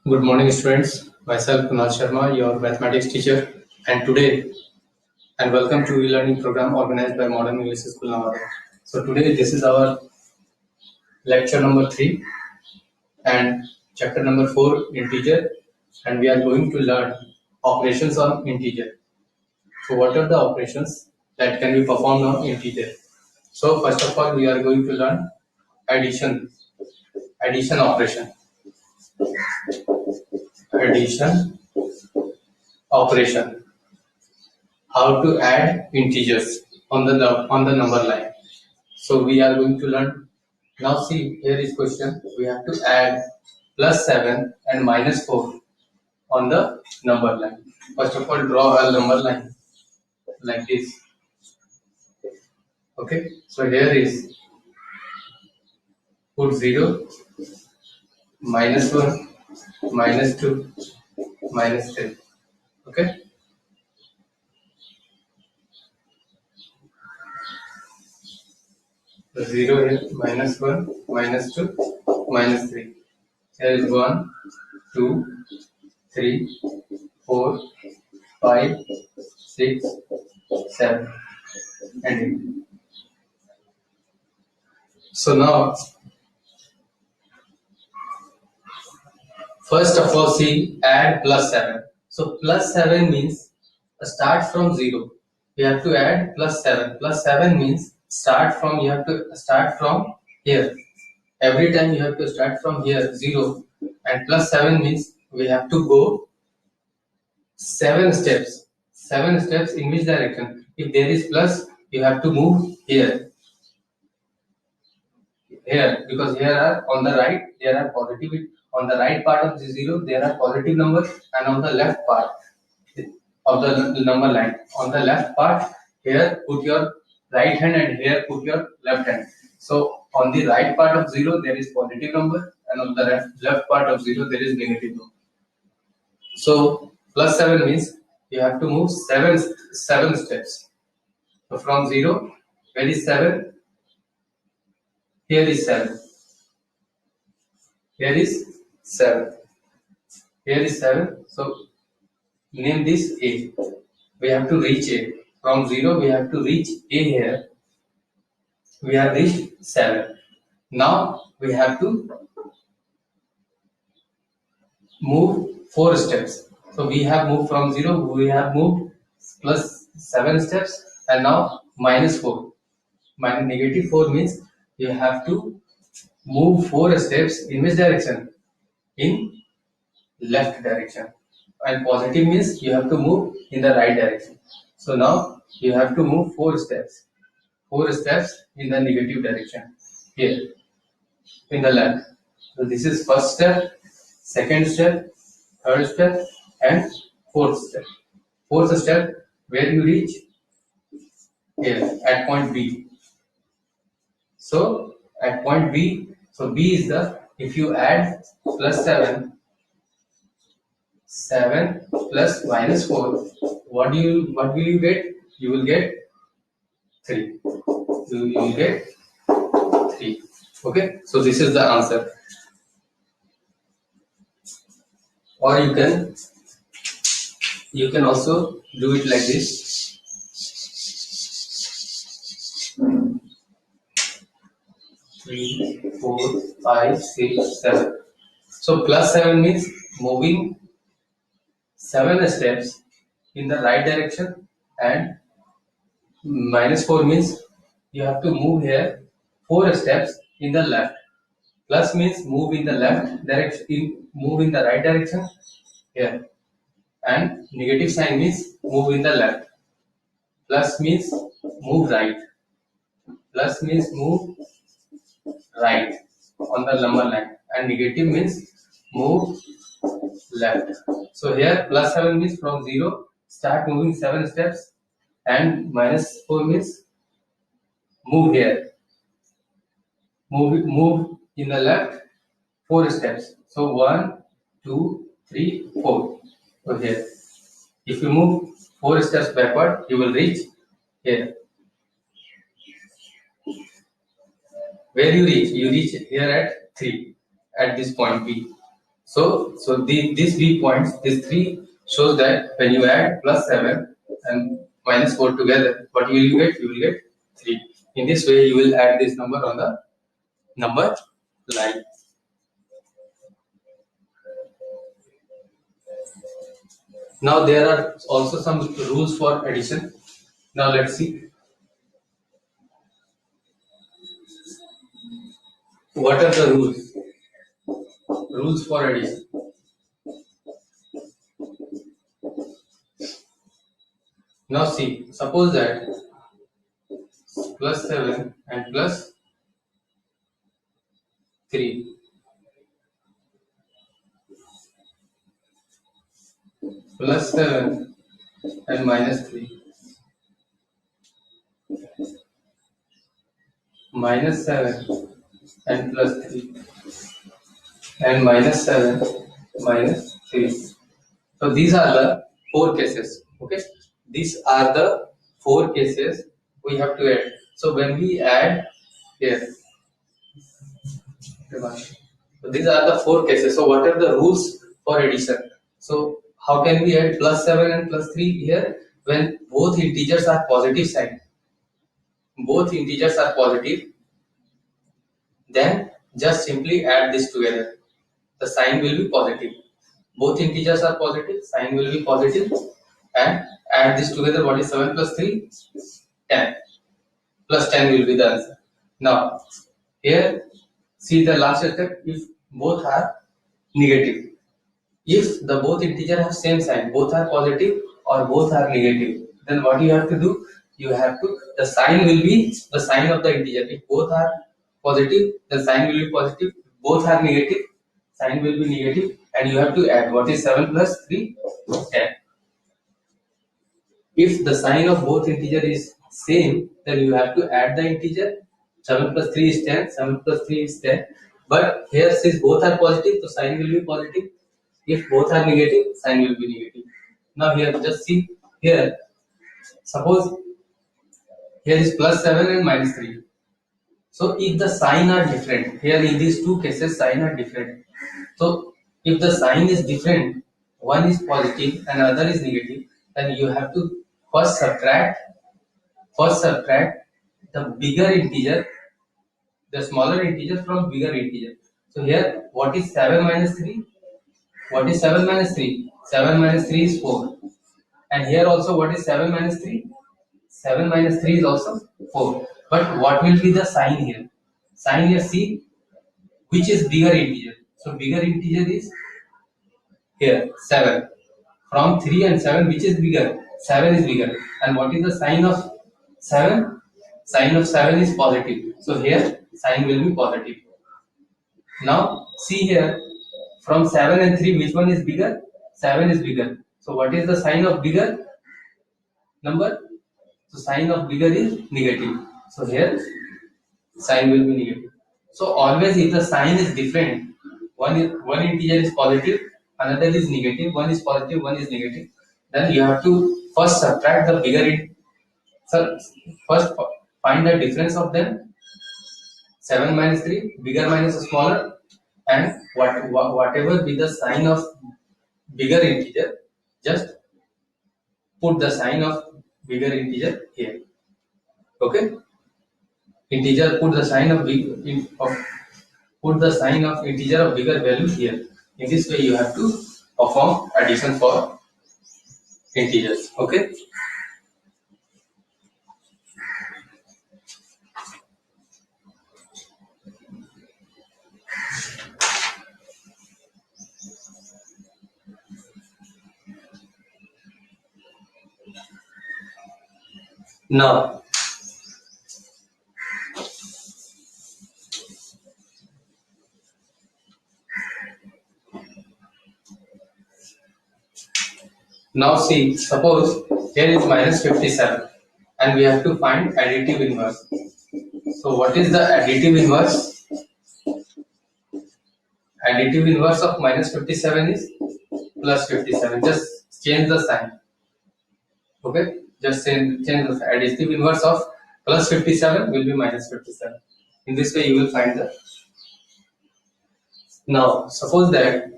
Good morning, students. Myself, Kunal Sharma, your mathematics teacher, and welcome to e-learning program organized by Modern English School Navada. So today, this is our lecture number 3 and chapter number 4, integer, and we are going to learn operations on integer. So what are the operations that can be performed on integer? So first of all, we are going to learn addition operation, addition operation. How to add integers on the number line. So we are going to learn now. See, here is question. We have to add plus 7 and minus 4 on the number line. First of all, draw a number line like this. Okay. So here is put 0, minus 1, minus 2, minus 3. Okay. So 0 here, minus 1, minus 2, minus 3. Here is 1, 2, 3, 4, 5, 6, 7, and 8. So now, first of all, see, add plus 7. So plus 7 means start from 0. We have to add plus 7. Plus 7 means you have to start from here. Every time you have to start from here, 0. And plus 7 means we have to go 7 steps. 7 steps in which direction? If there is plus, you have to move here. Here, because here are on the right, there are positive. On the right part of the 0, there are positive numbers, and on the left part of the number line, on the left part, here put your right hand and here put your left hand. So on the right part of 0, there is positive number, and on the left part of 0, there is negative number. So plus 7 means you have to move seven steps. So from 0, where is 7? Here is 7. Here is 7. Here is 7. So name this A. We have to reach A. From 0, we have to reach A here. We have reached 7. Now we have to move 4 steps. So we have moved from 0, we have moved plus 7 steps, and now minus 4. Minus negative 4 means you have to move 4 steps in which direction? In left direction. And positive means you have to move in the right direction. So now you have to move 4 steps. 4 steps in the negative direction here in the left. So this is first step, second step, third step, and fourth step. Fourth step, where you reach? Here at point B. So at point B, so B is the, if you add plus 7 plus minus 4, what will you get? You will get 3. You will get 3. Okay, so this is the answer. Or you can also do it like this. 3, 4, 5, 6, 7. So plus 7 means moving 7 steps in the right direction, and minus 4 means you have to move here 4 steps in the left. Plus means move in the left direction, move in the right direction here, and negative sign means move in the left. Plus means move right. Plus means move right on the number line, and negative means move left. So here plus 7 means from 0 start moving 7 steps, and minus 4 means move here, move in the left 4 steps. So 1, 2, 3, 4. So here, if you move 4 steps backward, you will reach here. Where you reach? You reach here at 3 at this point B. These B points, these three shows that when you add plus 7 and minus 4 together, what you will get? You will get 3. In this way, you will add this number on the number line. Now there are also some rules for addition. Now let's see what are the rules. Rules for addition. Now see, suppose that plus 7 and plus 3 plus 7 and minus 3 minus 7 and plus 3 and minus 7 minus 3. So these are the 4 cases. Okay, these are the 4 cases we have to add. So when we add here, so these are the 4 cases. So what are the rules for addition? So how can we add plus 7 and plus 3 here? When both integers are positive sign. Both integers are positive, then just simply add this together. The sign will be positive. Both integers are positive, sign will be positive, and add this together. What is 7 plus 3? 10. Plus 10 will be the answer. Now, here, see the last step, if both are negative. If the both integer have same sign, both are positive or both are negative, then what you have to do? You have to, the sign will be the sign of the integer. If both are positive, the sign will be positive. If both are negative, sign will be negative, and you have to add. What is 7 plus 3? 10. If the sign of both integer is same, then you have to add the integer. 7 plus 3 is 10, 7 plus 3 is 10. But here since both are positive, the sign will be positive. If both are negative, sign will be negative. Now here, just see here. Suppose here is plus 7 and minus 3. So if the sign are different, here in these two cases, sign are different. So if the sign is different, one is positive and other is negative, then you have to first subtract the bigger integer, the smaller integer from bigger integer. So here, what is 7 minus 3? What is 7 minus 3? 7 minus 3 is 4. And here also, what is 7 minus 3? 7 minus 3 is also 4. But what will be the sign here? Sign here, see which is bigger integer. So bigger integer is here 7. From 3 and 7, which is bigger? 7 is bigger. And what is the sign of 7? Sign of 7 is positive. So here sign will be positive. Now see here, from 7 and 3, which one is bigger? 7 is bigger. So what is the sign of bigger number? So sign of bigger is negative. So here sign will be negative. So always if the sign is different, one integer is positive, another is negative, one is positive, one is negative, then you have to first subtract the bigger so first find the difference of them. 7 minus 3, bigger minus smaller, and whatever be the sign of bigger integer, just put the sign of bigger integer here. Okay, integer, put the sign of put the sign of integer of bigger value here. In this way, you have to perform addition for integers. Okay. Now, see, suppose here is minus 57 and we have to find additive inverse. So what is the additive inverse? Additive inverse of minus 57 is plus 57. Just change the sign. Okay, just change the additive inverse of plus 57 will be minus 57. In this way, you will find the. Now, suppose that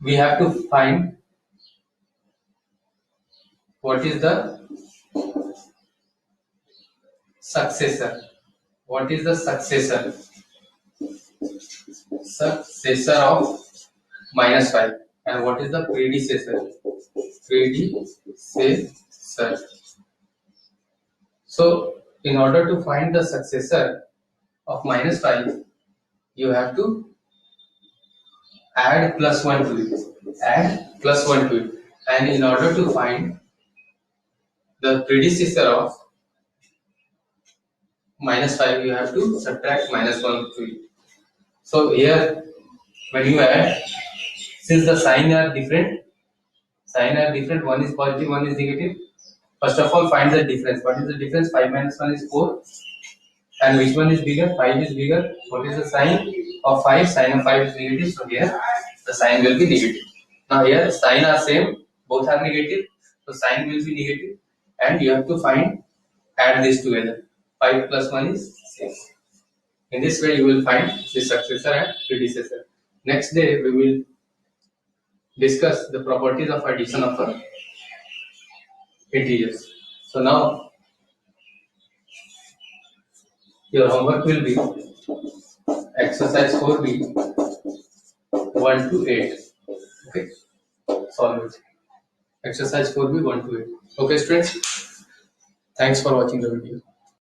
we have to find what is the successor. What is the successor? Successor of minus 5. And what is the predecessor? Predecessor. So, in order to find the successor of minus 5, you have to add plus 1 to it. Add plus 1 to it. And in order to find the predecessor of minus 5, you have to subtract minus 1 to it. So, here when you add, since the sign are different, one is positive, one is negative. First of all, find the difference. What is the difference? 5 minus 1 is 4. And which one is bigger? 5 is bigger. What is the sign of 5? Sign of 5 is negative. So here the sign will be negative. Now here sign are same. Both are negative. So sign will be negative. And you have to add this together. 5 plus 1 is 6. In this way you will find the successor and predecessor. Next day we will discuss the properties of addition of integers. So now your homework will be exercise 4B 1 to 8. Okay, solve it. Exercise 4B 1 to 8. Okay, students. Thanks for watching the video.